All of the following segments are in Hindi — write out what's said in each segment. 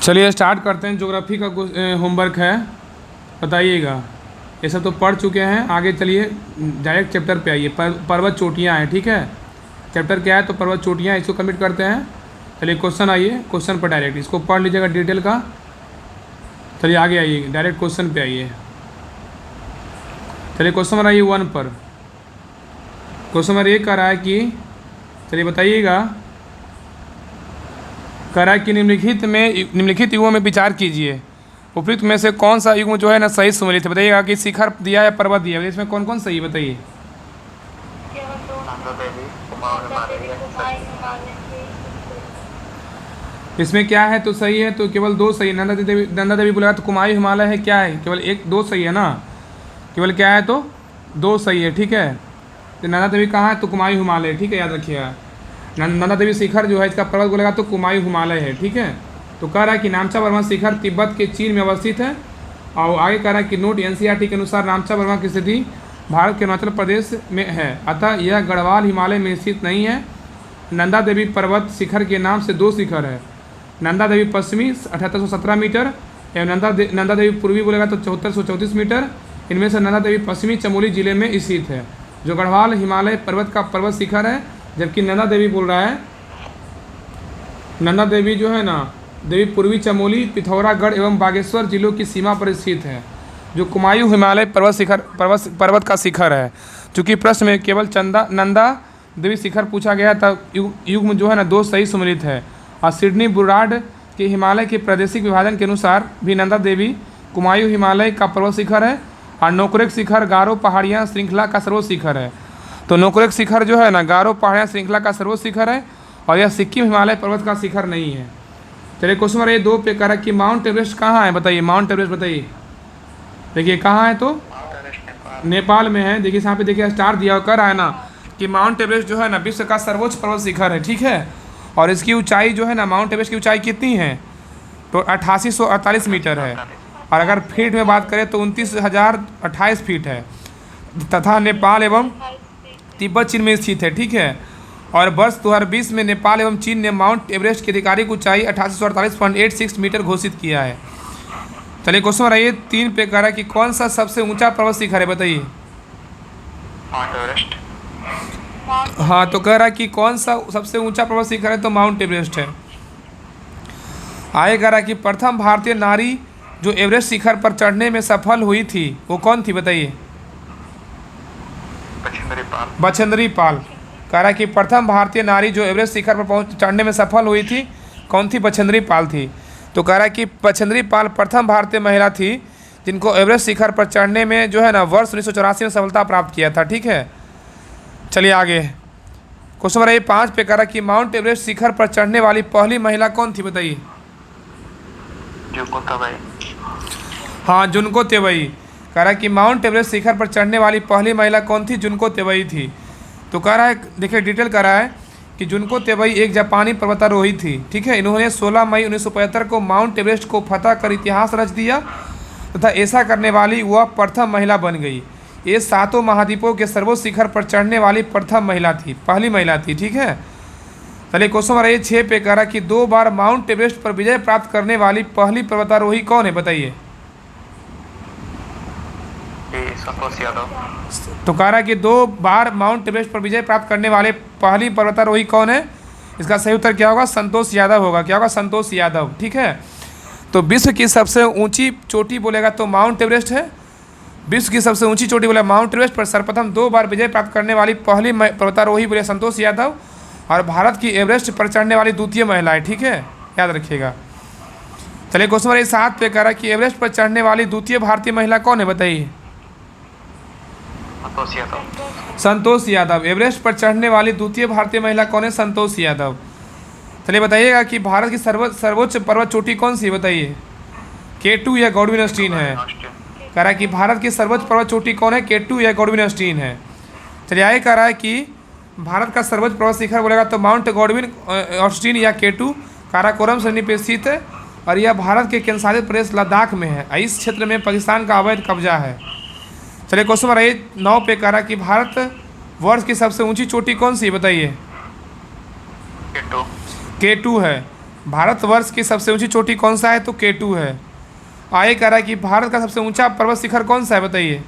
चलिए स्टार्ट करते हैं। ज्योग्राफी का होमवर्क है, बताइएगा। ये सब तो पढ़ चुके हैं, आगे चलिए डायरेक्ट चैप्टर पे आइए। पर्वत चोटियाँ हैं, ठीक है। चैप्टर क्या है तो पर्वत चोटियाँ, इसको कंप्लीट करते हैं। चलिए क्वेश्चन आइए, क्वेश्चन पर डायरेक्ट इसको पढ़ लीजिएगा डिटेल का। चलिए आगे आइए, डायरेक्ट क्वेश्चन पे आइए। चलिए क्वेश्चन नंबर आइए 1 पर। क्वेश्चन नंबर 1 कह रहा है कि, चलिए बताइएगा, कह रहा है कि निम्नलिखित युगों में विचार कीजिए, उपयुक्त में से कौन सा युग जो है ना सही सम्मिलित है। बताइएगा कि शिखर दिया है या पर्वत दिया है, इसमें कौन कौन सही है बताइए। इसमें क्या है तो सही है, तो केवल 2 सही है। नंदा देवी बोलेगा तो कुमायूं हिमालय है, क्या है केवल 1-2 सही है ना, केवल क्या है तो 2 सही है, ठीक है। तो नंदा देवी कहाँ है तो कुमायूं हिमालय है, ठीक है, याद रखिएगा। नंदा देवी शिखर जो है इसका पर्वत बोलेगा तो कुमायूं हिमालय है, ठीक है। तो कह रहा है कि नामचा वर्मा शिखर तिब्बत के चीन में अवस्थित है। और आगे कह रहा है कि नोट एनसीईआरटी के अनुसार नामचा वर्मा की स्थिति भारत के अरुणाचल प्रदेश में है, अतः यह गढ़वाल हिमालय में स्थित नहीं है। नंदा देवी पर्वत शिखर के नाम से 2 शिखर है, नंदा देवी पश्चिमी 7817 मीटर एवं नंदा देवी पूर्वी बोलेगा तो 7434 मीटर। इनमें से नंदा देवी पश्चिमी चमोली जिले में स्थित है, जो गढ़वाल हिमालय पर्वत का पर्वत शिखर है। जबकि नंदा देवी बोल रहा है, नंदा देवी जो है ना देवी पूर्वी चमोली, पिथौरागढ़ एवं बागेश्वर जिलों की सीमा पर स्थित है, जो कुमायूं हिमालय पर्वत का शिखर है। चूँकि प्रश्न में केवल नंदा देवी शिखर पूछा गया था, युग में जो है ना 2 सही सम्मिलित है। और सिडनी बुराड के हिमालय के प्रादेशिक विभाजन के अनुसार भी नंदा देवी कुमायूं हिमालय का पर्वत शिखर है। और नोकरेक शिखर गारो पहाड़ियाँ श्रृंखला का सर्वोच्च शिखर है। तो नोकरेक शिखर जो है ना गारो पहाड़ियाँ श्रृंखला का सर्वोच्च शिखर है, और यह सिक्किम हिमालय पर्वत का शिखर नहीं है। चलिए क्वेश्चन नंबर 2 पे कह रहा है कि माउंट एवरेस्ट कहाँ है, बताइए। माउंट एवरेस्ट बताइए, देखिए कहाँ है तो नेपाल में है। देखिए यहाँ पे देखिए स्टार दिया कर रहा है ना कि माउंट एवरेस्ट जो है ना विश्व का सर्वोच्च पर्वत शिखर है, ठीक है। और इसकी ऊंचाई जो है ना, माउंट एवरेस्ट की ऊंचाई कितनी है तो 8848 मीटर है। और अगर फीट में बात करें तो 29,028 फीट है, तथा नेपाल एवं तिब्बत चीन में स्थित है, ठीक है। और वर्ष 2020 में नेपाल एवं चीन ने माउंट एवरेस्ट की आधिकारिक ऊंचाई 8848.86 मीटर घोषित किया है। चलिए क्वेश्चन रहिए 3 पे कह रहा है कि कौन सा सबसे ऊंचा पर्वत शिखर है, बताइए। Mount Everest. हाँ, तो कह रहा है कि कौन सा सबसे ऊंचा पर्वत शिखर है तो माउंट एवरेस्ट है। आगे कह रहा है कि प्रथम भारतीय नारी जो एवरेस्ट शिखर पर चढ़ने में सफल हुई थी वो कौन थी, बताइए। बछेंद्री पाल। कह रहा है कि प्रथम भारतीय नारी जो एवरेस्ट शिखर पर चढ़ने में सफल हुई थी कौन थी, बछेंद्री पाल थी। तो कह रहा है कि बछेंद्री पाल प्रथम भारतीय महिला थी जिनको एवरेस्ट शिखर पर चढ़ने में जो है ना वर्ष 1984 में सफलता प्राप्त किया था, ठीक है। चलिए आगे क्वेश्चन नंबर 5 पे कह रहा है कि माउंट एवरेस्ट शिखर पर चढ़ने वाली पहली महिला कौन थी, बताइए। हाँ, जुनको तेवई। कह रहा है कि माउंट एवरेस्ट शिखर पर चढ़ने वाली पहली महिला कौन थी, जुनको तेवई थी। तो कह रहा है, देखिए डिटेल कह रहा है कि जुनको तेवई एक जापानी पर्वतारोही थी, ठीक है। इन्होंने 16 मई 1975 को माउंट एवरेस्ट को फतह कर इतिहास रच दिया तथा ऐसा करने वाली वह प्रथम महिला बन गई। ये 7 महाद्वीपों के सर्वोच्च शिखर पर चढ़ने वाली प्रथम महिला थी, पहली महिला थी, ठीक है। चलिए क्वेश्चन नंबर 6 पे कह रहा है कि 2 बार माउंट एवरेस्ट पर विजय प्राप्त करने वाली पहली पर्वतारोही कौन है, बताइए। संतोष यादव। तो कह रहा है कि 2 बार माउंट एवरेस्ट पर विजय प्राप्त करने वाले पहली पर्वतारोही कौन है, इसका सही उत्तर क्या होगा, संतोष यादव होगा। क्या होगा, संतोष यादव, ठीक है। तो विश्व की सबसे ऊंची चोटी बोलेगा तो माउंट एवरेस्ट है। विश्व की सबसे ऊंची चोटी बोले माउंट एवरेस्ट पर सर्वप्रथम 2 बार विजय प्राप्त करने वाली पहली पर्वतारोही बोले संतोष यादव। और भारत की एवरेस्ट पर चढ़ने वाली द्वितीय महिला है, ठीक है, याद रखिएगा। चलिए क्वेश्चन नंबर 7 पे कह रहा है कि एवरेस्ट पर चढ़ने वाली द्वितीय भारतीय महिला कौन है, बताइए। संतोष यादव। एवरेस्ट पर चढ़ने वाली द्वितीय भारतीय महिला कौन है, संतोष यादव। चलिए बताइएगा कि भारत की सर्वोच्च पर्वत चोटी कौन सी है, बताइए। K2 या गॉडविन स्टीन है। कह रहा है कि भारत की सर्वोच्च पर्वत चोटी कौन है, K2 या गॉडविन स्टीन है। चलिए आगे कह रहा है कि भारत का सर्वोच्च पर्वत शिखर बोलेगा तो माउंट गॉडविन ऑस्टीन या K2 काराकोरम श्रेणी पर स्थित है, और यह भारत के केंद्रशासित प्रदेश लद्दाख में है। इस क्षेत्र में पाकिस्तान का अवैध कब्जा है। चलिए क्वेश्चन नंबर 9 पे कह रहा है कि भारत वर्ष की सबसे ऊंची चोटी कौन सी है, बताइए। K2। K2 है। भारतवर्ष की सबसे ऊंची चोटी कौन सा है? तो K2 है। आगे कह रहा है कि भारत का सबसे ऊंचा पर्वत शिखर कौन सा है, बताइए।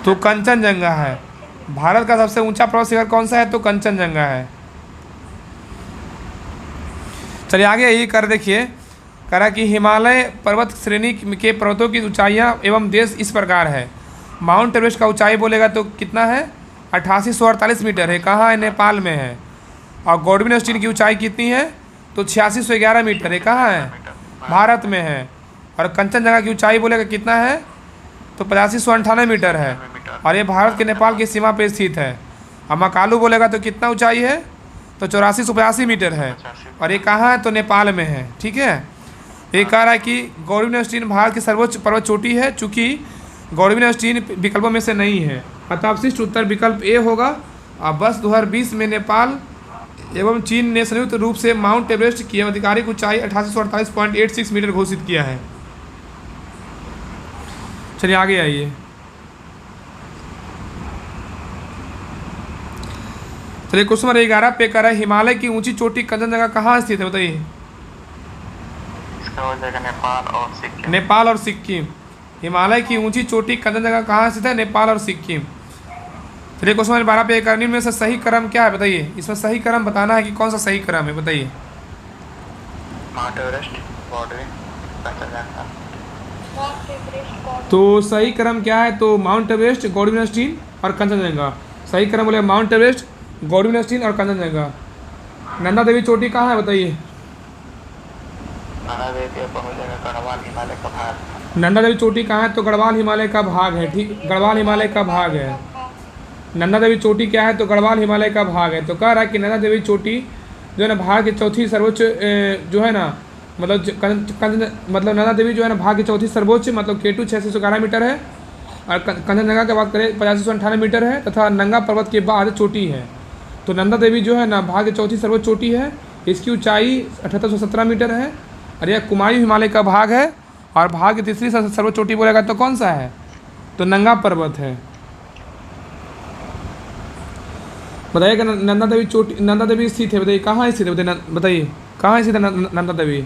तो कंचनजंगा है। भारत का सबसे ऊंचा पर्वत शिखर कौन सा है? तो कंचनजंगा है। चलिए आगे ये कर देखिए, कह रहा कि हिमालय पर्वत श्रेणी के पर्वतों की ऊंचाइयां एवं देश इस प्रकार है। माउंट एवरेस्ट का ऊंचाई बोलेगा तो कितना है? 8848 मीटर है। कहाँ है? नेपाल में है। और गॉडविन ऑस्टिन की ऊंचाई कितनी है? तो 8611 मीटर है। कहाँ है? भारत में है। और कंचनजंगा की ऊंचाई बोलेगा कितना है? तो 8598 मीटर है। और ये भारत के नेपाल की सीमा पर स्थित है। और मकालू बोलेगा तो कितना ऊंचाई है? तो 8482 मीटर है। और ये कहाँ है? तो नेपाल में है। ठीक है। ये कह रहा है कि गॉडविन ऑस्टिन भारत की सर्वोच्च पर्वत चोटी है, चूँकि गॉडविन ऑस्टिन विकल्पों में से नहीं है। अतः अवशिष्ट उत्तर विकल्प ए होगा। और वर्ष 2020 में नेपाल एवं चीन ने संयुक्त रूप से माउंट एवरेस्ट की आधिकारिक ऊंचाई 8848.86 मीटर घोषित किया है। चलिए आगे आइए। चलिए क्वेश्चन नंबर 11 पे कर रहा है हिमालय की ऊंची चोटी कंचनजंगा कहाँ स्थित है, बताइए। इसका हो जाएगा नेपाल और सिक्किम। नेपाल और सिक्किम। हिमालय की ऊंची चोटी कंचनजंगा कहाँ स्थित है? नेपाल और सिक्किम। चलिए क्वेश्चन नंबर 12 पे एक निम्न में से सही क्रम क्या है, बताइए। इसमें सही क्रम बताना है कि कौन सा सही क्रम है, बताइए। Mount Everest, Godwin, Kanchenjunga. तो सही क्रम क्या है? तो माउंट एवरेस्ट, गॉडविन ऑस्टिन और कंचनजंगा। सही क्रम बोले माउंट एवरेस्ट, गॉडविन ऑस्टिन और कंचनजंगा। नंदा देवी चोटी कहाँ है, बताइए। नंदा देवी हो जाएगा गढ़वाल हिमालय का भाग। नंदा देवी चोटी कहाँ है? तो गढ़वाल हिमालय का भाग है। ठीक, गढ़वाल हिमालय का भाग है। नंदा देवी चोटी क्या है? तो गढ़वाल हिमालय का भाग है। तो कह रहा है कि नंदा देवी चोटी जो है ना भारत की चौथी सर्वोच्च जो है ना मतलब नंदा देवी जो है ना भारत की चौथी सर्वोच्च मतलब K2 611 मीटर है। और कंचनजंगा की बात करें 8598 मीटर है तथा नंगा पर्वत के बाद चोटी है। तो नंदा देवी जो है ना भारत की चौथी सर्वोच्च चोटी है। इसकी ऊंचाई 7817 मीटर है। और यह कुमायूं हिमालय का भाग है। और भारत की तीसरी सर्वोच्च चोटी बोलेगा तो कौन सा है? तो नंगा पर्वत है। बताइएगा नंदा देवी चोटी, नंदा देवी स्थित है, बताइए कहाँ स्थित है, बताइए कहाँ स्थित है नंदा देवी?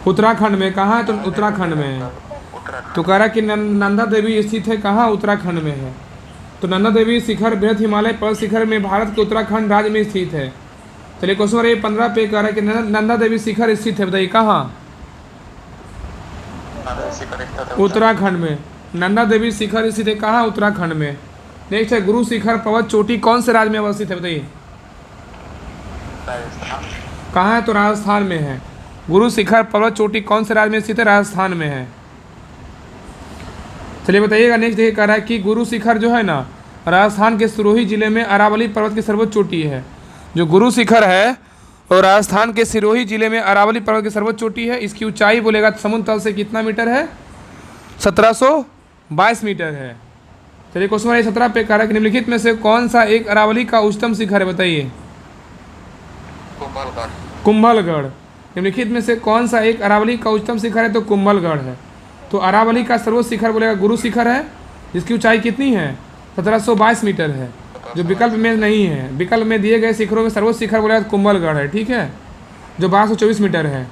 उत्तराखंड में। कहाँ है? तो उत्तराखंड में है। तो कह रहा कि नंदा देवी स्थित है कहाँ? उत्तराखंड में है। तो नंदा देवी शिखर बृहद हिमालय पर्वत शिखर में भारत के उत्तराखंड राज्य में स्थित है। चलिए क्वेश्चन नंबर 15 पे कह रहा है कि नंदा देवी शिखर स्थित है, बताइए कहाँ? उत्तराखंड में। नंदा देवी शिखर स्थित है कहाँ? उत्तराखंड में। नेक्स्ट है गुरु शिखर पर्वत चोटी कौन से राज्य में अवस्थित है, बताइए। कहाँ है? तो राजस्थान में है। गुरु शिखर पर्वत चोटी कौन से राज्य में स्थित है? राजस्थान में है। चलिए बताइएगा नेक्स्ट देखिए कह रहा है कि गुरु शिखर जो है ना राजस्थान के सिरोही जिले में अरावली पर्वत की सर्वोच्च चोटी है। जो गुरु शिखर है और राजस्थान के सिरोही जिले में अरावली पर्वत की सर्वोच्च चोटी है। इसकी ऊंचाई बोलेगा समुद्र तल से कितना मीटर है? 1722 मीटर है। चलिए क्वेश्चन नंबर 17 पे कह रहा है कि निम्नलिखित में से कौन सा एक अरावली का उच्चतम शिखर है, बताइए। कुंभलगढ़। निम्नलिखित में से कौन सा एक अरावली का उच्चतम शिखर है? तो कुंभलगढ़ है। तो अरावली का सर्वोच्च शिखर बोलेगा गुरु शिखर है, जिसकी ऊंचाई कितनी है? 1722 मीटर है। जो विकल्प में नहीं है, विकल्प में दिए गए शिखरों में सर्वोच्च शिखर बोलेगा कुंभलगढ़ है। ठीक है, जो 1224 मीटर है।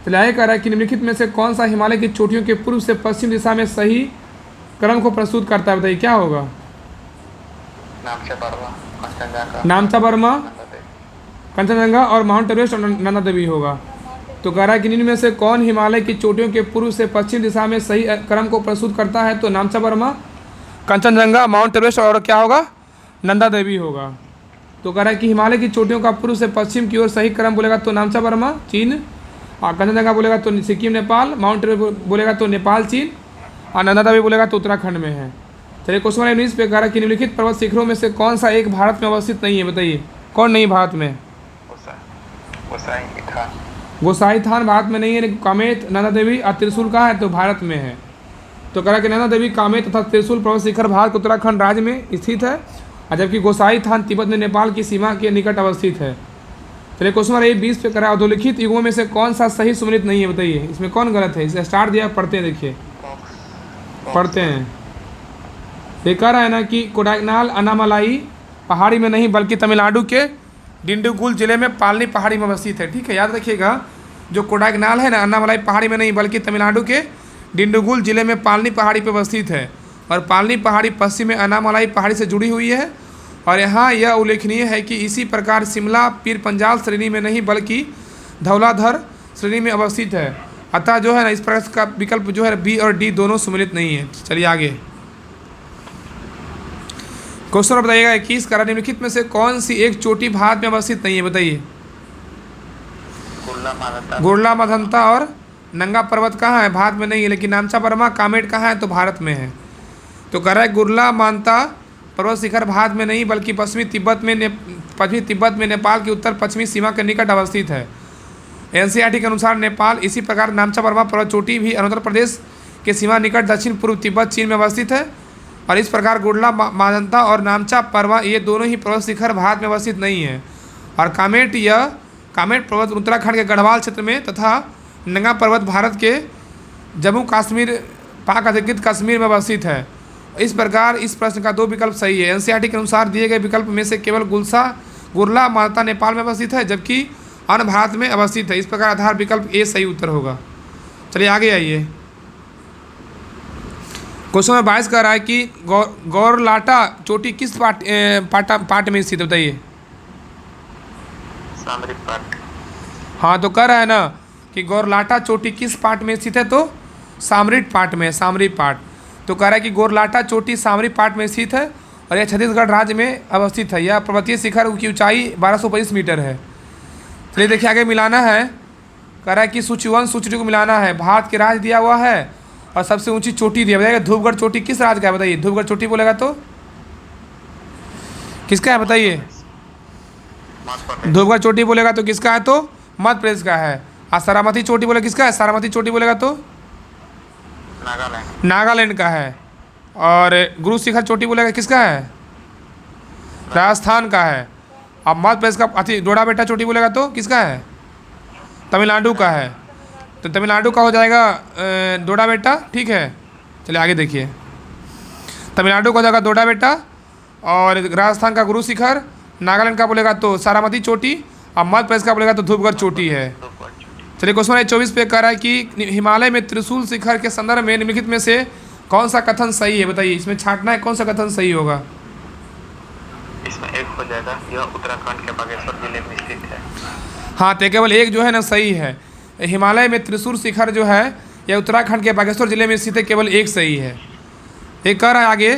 चलिए आगे कह रहा है कि निम्नलिखित में से कौन सा हिमालय की चोटियों के पूर्व से पश्चिम दिशा में सही क्रम को प्रस्तुत करता है, बताइए क्या होगा? नामचा बर्मा, कंचनजंगा और माउंट एवरेस्ट और नंदा देवी होगा। तो कह रहा है कि निम्न में से कौन हिमालय की चोटियों के पूर्व से पश्चिम दिशा में सही क्रम को प्रस्तुत करता है? तो नामचा बर्मा, कंचनजंगा, माउंट एवरेस्ट और क्या होगा? नंदा देवी होगा। तो कह रहा है कि हिमालय की चोटियों का पूर्व से पश्चिम की ओर सही क्रम बोलेगा तो नामचा बर्मा चीन, और कंचनजंगा बोलेगा तो सिक्किम नेपाल, माउंट एवरेस्ट बोलेगा तो नेपाल चीन, और नंदा देवी बोलेगा तो उत्तराखंड में है। चलिए क्वेश्चन नंबर 19 पे कह रहा है कि निम्नलिखित पर्वत शिखरों में से कौन सा एक भारत में अवस्थित नहीं है, बताइए कौन नहीं भारत में? गोसाई थान भारत में नहीं है। कामेत, नंदा देवी और त्रिशूल कहाँ है? तो भारत में है। तो कह रहा कि नंदा देवी, कामेत तथा त्रिशूल पर्वत शिखर भारत के उत्तराखंड राज्य में स्थित है, और जबकि गोसाई थान तिब्बत में नेपाल की सीमा के निकट अवस्थित है। चलिए क्वेश्चन नंबर 20 पे करा अधोलिखित युगों में से कौन सा सही सुमेलित नहीं है, बताइए इसमें कौन गलत है? इसे स्टार्ट दिया, पढ़ते हैं, देखिए पढ़ते हैं। ये कह रहा है ना कि कोडाइकनाल अनामलाई पहाड़ी में नहीं बल्कि तमिलनाडु के डिंडीगुल जिले में पालनी पहाड़ी में अवस्थित है। ठीक है, याद रखिएगा, जो कोडाइकनाल है ना, अन्नामलाई पहाड़ी में नहीं बल्कि तमिलनाडु के डिंडीगुल जिले में पालनी पहाड़ी पर अवस्थित है। और पालनी पहाड़ी पश्चिम में अन्नामलाई पहाड़ी से जुड़ी हुई है। और यहाँ यह उल्लेखनीय है कि इसी प्रकार शिमला पीर पंजाल श्रेणी में नहीं बल्कि धौलाधर श्रेणी में अवस्थित है। अतः जो है ना, इस प्रकार का विकल्प जो है बी और डी दोनों सम्मिलित नहीं है। चलिए आगे क्वेश्चन बताइएगा 21 का निम्नलिखित में से कौन सी एक चोटी भारत में अवस्थित नहीं है, बताइए। गुरला माधंता और नंगा पर्वत कहाँ है, भारत में नहीं है। लेकिन नामचा बर्मा कामेट कहाँ है, तो भारत में है। तो कह रहा है गुरला मानता पर्वत शिखर भारत में नहीं बल्कि पश्चिमी तिब्बत में नेपाल की उत्तर पश्चिमी सीमा के निकट अवस्थित है। एनसीईआरटी के अनुसार नेपाल, इसी प्रकार नामचा बर्मा पर्वत चोटी भी अरुणाचल प्रदेश के सीमा निकट दक्षिण पूर्व तिब्बत चीन में अवस्थित है। और इस प्रकार गुरला माधंता और नामचा पर्वा ये दोनों ही पर्वत शिखर भारत में अवस्थित नहीं है। और कामेट पर्वत उत्तराखंड के गढ़वाल क्षेत्र में तथा नंगा पर्वत भारत के जम्मू कश्मीर पाक अधिकृत कश्मीर में अवस्थित है। इस प्रकार इस प्रश्न का 2 विकल्प सही है। एनसीईआरटी के अनुसार दिए गए विकल्प में से केवल गुरला माधंता नेपाल में अवस्थित है जबकि अन्य भारत में अवस्थित है। इस प्रकार आधार विकल्प ए सही उत्तर होगा। चलिए आगे आइए। क्वेश्चन नंबर 22 कह रहा है कि गौरलाटा चोटी किस पाट में स्थित है, बताइए। सामरिक पाट। हाँ, तो कह रहा है ना कि गौरलाटा चोटी किस पाट में स्थित है, तो सामरिक पाट में, सामरिक पाट। तो कह रहा है कि गौरलाटा चोटी सामरिक पाट में स्थित है और यह छत्तीसगढ़ राज्य में अवस्थित है। यह पर्वतीय शिखर की ऊंचाई 1225 मीटर है। चलिए देखिए आगे मिलाना है। कह रहा है कि सूची 1 सूची 2 को मिलाना है। भारत के राज्य दिया हुआ है और सबसे ऊंची चोटी दिया बताइएगा। धूपगढ़ चोटी किस राज्य का है, बताइए। धूपगढ़ चोटी बोलेगा तो किसका है, बताइए। धूपगढ़ चोटी बोलेगा तो किसका है, तो मध्य प्रदेश का है। और सारामती चोटी बोले किसका है, सारामती चोटी बोलेगा तो नागालैंड का है। और गुरु शिखर चोटी बोलेगा किसका है, राजस्थान का है। अब मध्य प्रदेश का डोडा बेटा चोटी बोलेगा तो किसका है, तमिलनाडु का है। तो तमिलनाडु का हो जाएगा डोडा बेटा। ठीक है, चलिए आगे देखिए। तमिलनाडु का हो जाएगा डोडा बेटा और राजस्थान का गुरु शिखर, नागालैंड का बोलेगा तो सारामती चोटी और मध्य प्रदेश का बोलेगा तो धूपगढ़ चोटी है। चलिए क्वेश्चन नंबर 24 पे कह रहा है कि हिमालय में त्रिशूल शिखर के संदर्भ में निम्नलिखित में से कौन सा कथन सही है, बताइए। इसमें छांटना है कौन सा कथन सही होगा। इसमें एक हो जाएगा, यह उत्तराखंड के बागेश्वर जिले में स्थित है। हाँ, तो केवल एक जो है ना सही है। हिमालय में त्रिशूल शिखर जो है यह उत्तराखंड के बागेश्वर जिले में स्थित है, केवल एक सही है। एक कह रहा है आगे